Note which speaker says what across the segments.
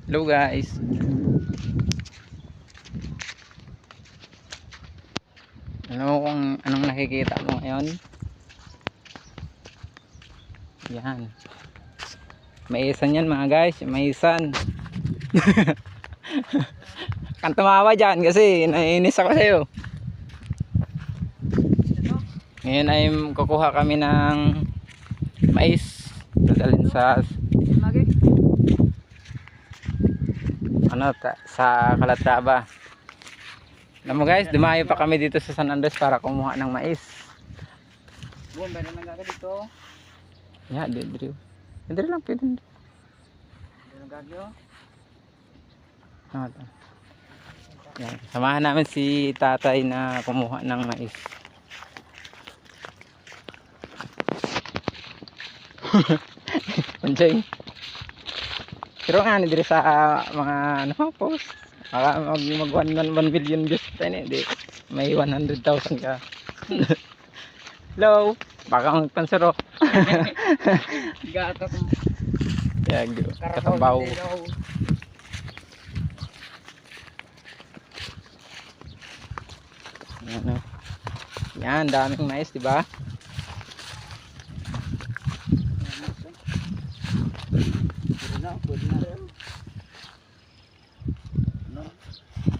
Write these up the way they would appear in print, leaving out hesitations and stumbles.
Speaker 1: Hello guys. Alam mo kung anong nakikita mo ngayon? Yan. Maisan yan mga guys. Maisan. Kan tumawa dyan kasi naiinis ako sa'yo. Ngayon ay kukuha kami ng mais. Dadalhin sa sa Calatrava. Alam mo guys, dumayo pa kami dito sa San Andres para kumuha ng mais.
Speaker 2: Buwan ba na nga dito?
Speaker 1: Yeah, dito. Dito lang pwede. Yan. Samahan namin si tatay na kumuha ng mais. Punjay. Pero nga ni dire sa mga ano post. Baka mag 1 million views tayo hindi. May 100,000 ka. Hello. Baka magpansaro.
Speaker 2: Gato ko.
Speaker 1: Yan, katabaw. Yan, oh. Yan, daming mais, di ba?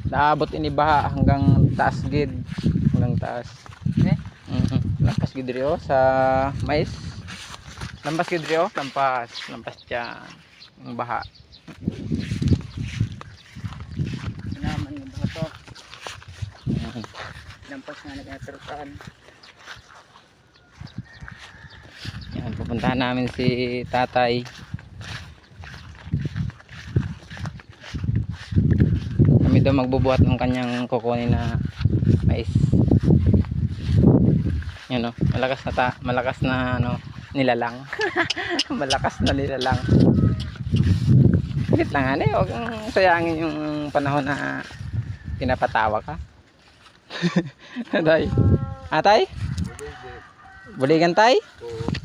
Speaker 1: Naabot ini baha hanggang taas gid, hanggang taas. Lampas gid rio sa mais. Lampas gid rio, lampas diyan. Ang baha.
Speaker 2: Naman ng baha to. Lampas nga nagaturukan.
Speaker 1: Yan, pupuntahan namin si tatay. Kami daw magbubuhat ng kanyang kukunin na mais. Yan o, malakas na ano, nilalang. Malakas na nilalang. Bakit lang ano, huwag kang sayangin yung panahon na pinapatawa ka. Tay. Atay? Buligan tay?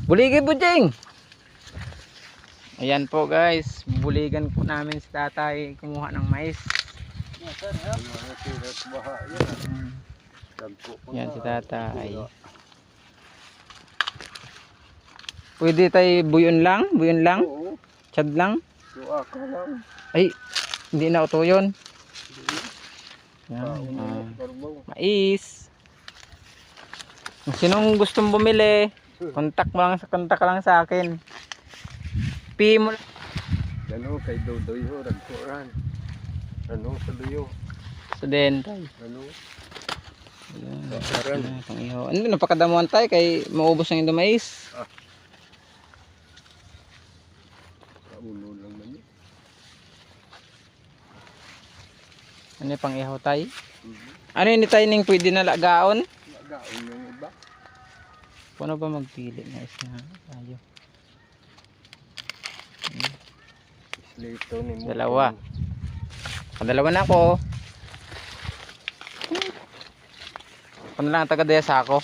Speaker 1: Buligay bujing. Ayan po guys, buligan po namin si tatay kumuha ng mais. Yan si tatay. Pwede tayo buyon lang? Buyon lang? Chad lang? Ay, hindi na uto yun. Yan, mais. Kung sinong gustong bumili, kontak lang sa akin. PM mo lang.
Speaker 3: Ano kay Dodoy ho, ragpuran. Ano sa luyo?
Speaker 1: So din tayo.
Speaker 3: Ano?
Speaker 1: Ano, napakadamuhan tayo kay maubos ng indo mais.
Speaker 3: Kaulo lang man yun.
Speaker 1: Ano yung pang ihaw tayo? Ano yun tayo ning pwede na lagaon?
Speaker 3: Lagaon yung iba.
Speaker 1: Paano ba magpili na is na tayo?
Speaker 3: Lito ni mo.
Speaker 1: Dalawa. Kadalawa na ako. Ano lang taga daya sa ako.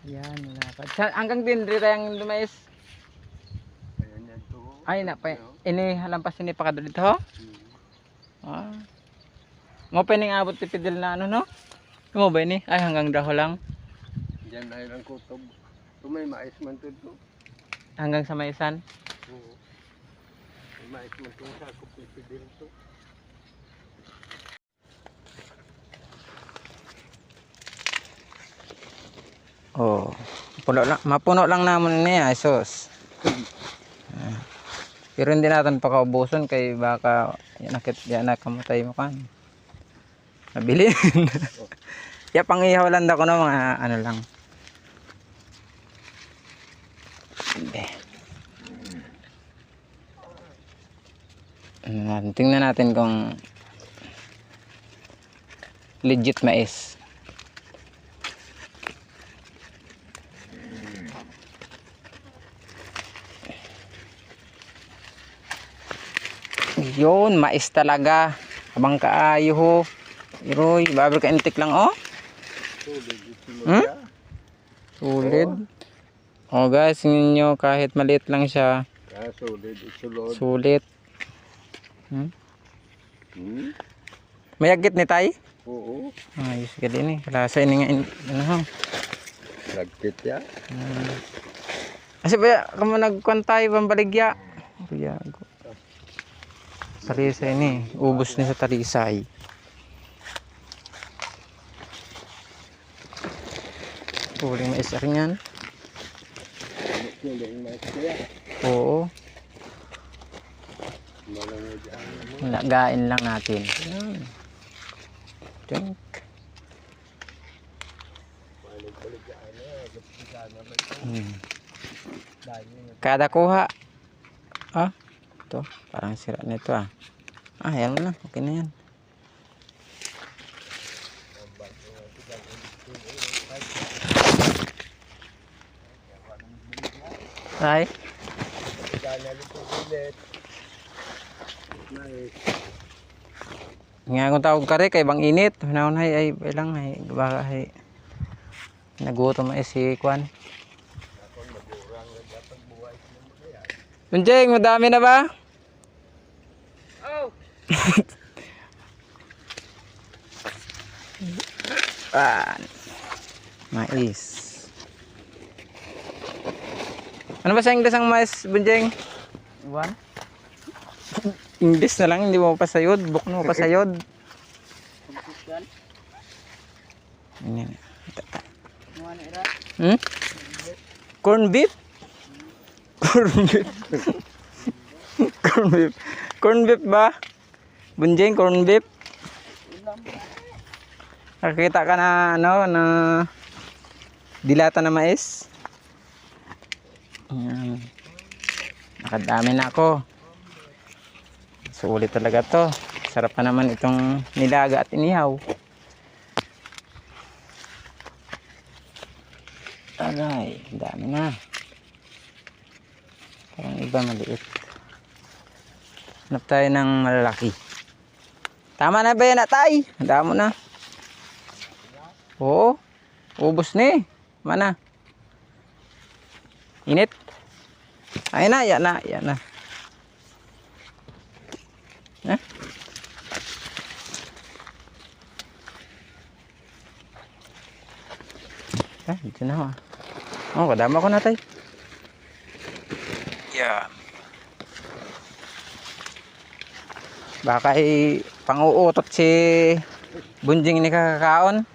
Speaker 1: Yan, hanggang din dito yung lumais.
Speaker 3: Ayan yan to.
Speaker 1: Ay, ini halampas ini pa kadto dito ho. Ah. Mo pening abot tipidil na ano no? Mo ba ini? Ay hanggang daho lang.
Speaker 3: Diyan ay lang kutob. Tumay mais man to.
Speaker 1: Hanggang sa maisan.
Speaker 3: Oo. May mais man to sa kupipidil to.
Speaker 1: Oh. Mapuno lang naman niya, sus. Pero hindi natin pakaubuson kay baka yan na kamatay mo kan. Mabilin. Ya pangihaw lang ko no mga ano lang. Tingnan natin kung legit mais. Yun, mais talaga. Abang kaayo ho. Iroy, babar ka intik lang oh.
Speaker 3: Sulit ito mo
Speaker 1: Hmm?
Speaker 3: siya.
Speaker 1: Sulit. Oh guys, tingnan nyo kahit maliit lang siya.
Speaker 3: Sulit isulod.
Speaker 1: Sulit. Hmm?
Speaker 3: Hmm?
Speaker 1: Mayagit ni tay?
Speaker 3: Oo.
Speaker 1: Ayos ka din eh. Kalasa ini nga ano ho.
Speaker 3: Lagkit ya.
Speaker 1: Kasi ba kamo nagkwantay pambaligya. Kuya. Talisay ni, ubos ni sa talisay. Huling mais rin yan.
Speaker 3: Sulit yung mais kaya.
Speaker 1: Oo.
Speaker 3: Malamay dyan.
Speaker 1: Lagain lang natin. Yan. Tink.
Speaker 3: Balik-balik dyan.
Speaker 1: Kada kuha. Ah, ito. Parang sira nito ah. Ah, yan mo na. Okay na yan. Ay. Nga kung tawag ka rin kay bang init. Hinahon ay lang ay baka ay nagutom ay si Kwan. Bunjeng, madami na ba?
Speaker 2: Oh!
Speaker 1: Mais. Ano ba sa English ang mais, Bunjeng?
Speaker 2: Iwan?
Speaker 1: English na lang, hindi mo pasayod. Bukno pasayod.
Speaker 2: Pagkusan?
Speaker 1: Yan.
Speaker 2: Iwan na ira?
Speaker 1: Hmm? Corn beef? Corn beef. Corn beef. Corn beef ba? Bunjeng, corn beef?
Speaker 2: Ulam.
Speaker 1: Nakakita ka na ano na dilata na mais. Ayan. Nakadami na ako. Sulit talaga to. Sarap pa naman itong nilaga at inihaw. Aray, dami na. Parang iba maliit. Hanap tayo ng malalaki. Tama na ba yan atay? Handa mo na. Oo. Ubos na eh. Mana? Init. Ayun na, yan na, yan na. Eh? Dito na ako. Oh, kadama ko na tayo. Yan. Baka pang-uutot si Bunjing ni kakakaon.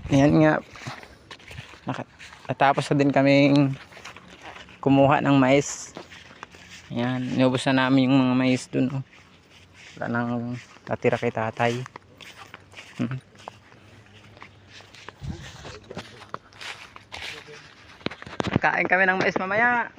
Speaker 1: Ayan nga. Natapos na din kaming kumuha ng mais. Ayan, inubos na namin yung mga mais dun. Oh. Wala nang tatira kay tatay. Kain kami ng mais mamaya.